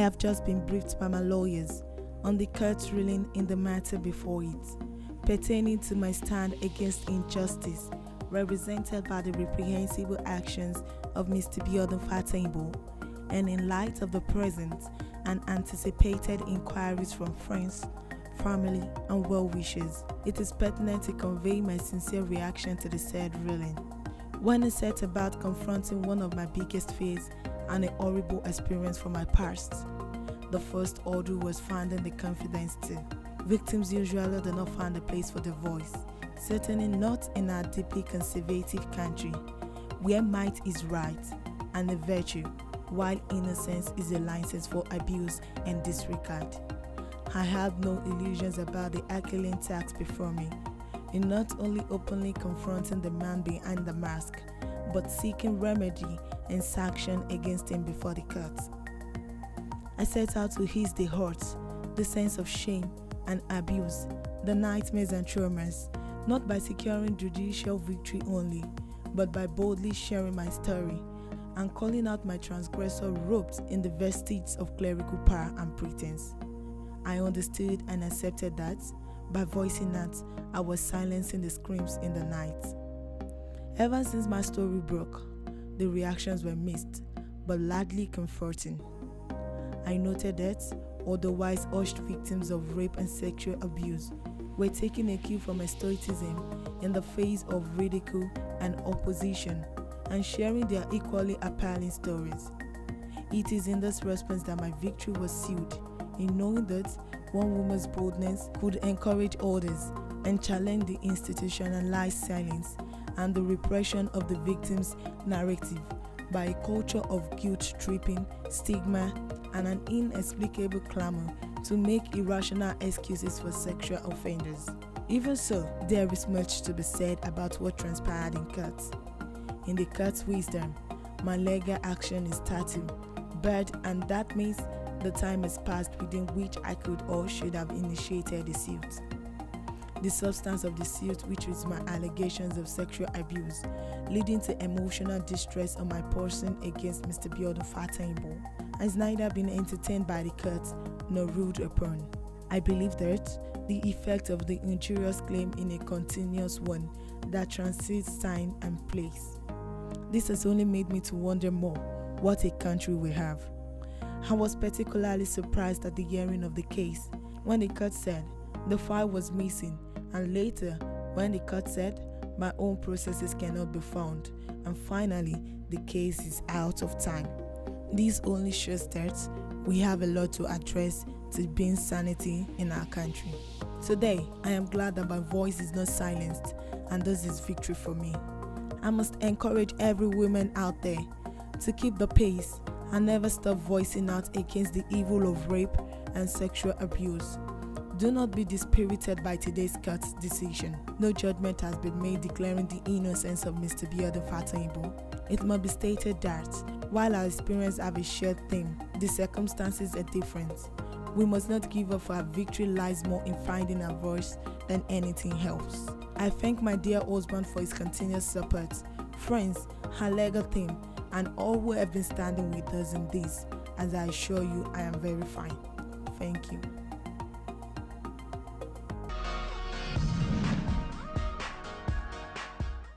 have just been briefed by my lawyers on the court ruling in the matter before it, pertaining to my stand against injustice represented by the reprehensible actions of Mr. Biodun Fataybo, and in light of the present and anticipated inquiries from friends, family, and well-wishers, it is pertinent to convey my sincere reaction to the said ruling. When I set about confronting one of my biggest fears and a horrible experience from my past, the first order was finding the confidence to. Victims usually do not find a place for their voice, certainly not in our deeply conservative country, where might is right and a virtue, while innocence is a license for abuse and disregard. I had no illusions about the Herculean task before me, in not only openly confronting the man behind the mask, but seeking remedy and sanction against him before the court. I set out to ease the hurt, the sense of shame and abuse, the nightmares and traumas, not by securing judicial victory only, but by boldly sharing my story and calling out my transgressor robed in the vestiges of clerical power and pretense. I understood and accepted that, by voicing that, I was silencing the screams in the night. Ever since my story broke, the reactions were mixed, but largely comforting. I noted that otherwise hushed victims of rape and sexual abuse were taking a cue from my stoicism in the face of ridicule and opposition and sharing their equally appalling stories. It is in this response that my victory was sealed, in knowing that one woman's boldness could encourage others and challenge the institutionalized silence and the repression of the victim's narrative by a culture of guilt-tripping, stigma, and an inexplicable clamor to make irrational excuses for sexual offenders. Even so, there is much to be said about what transpired in court. In the court's wisdom, my legal action is starting, and that means the time has passed within which I could or should have initiated the suit. The substance of the suit, which is my allegations of sexual abuse, leading to emotional distress on my person against Mr. Biodun Fataybo, has neither been entertained by the court nor ruled upon. I believe that the effect of the injurious claim in a continuous one that transcends time and place. This has only made me to wonder more what a country we have. I was particularly surprised at the hearing of the case when the court said the file was missing, and later when the court said my own processes cannot be found, and finally the case is out of time. This only shows that we have a lot to address to bring sanity in our country. Today, I am glad that my voice is not silenced, and this is victory for me. I must encourage every woman out there to keep the pace and never stop voicing out against the evil of rape and sexual abuse. Do not be dispirited by today's court's decision. No judgment has been made declaring the innocence of Mr. Biodun Fataybo. It must be stated that, while our experiences have a shared theme, the circumstances are different. We must not give up, for our victory lies more in finding our voice than anything else. I thank my dear husband for his continuous support, friends, our legal team, and all who have been standing with us in this, as I assure you I am very fine. Thank you.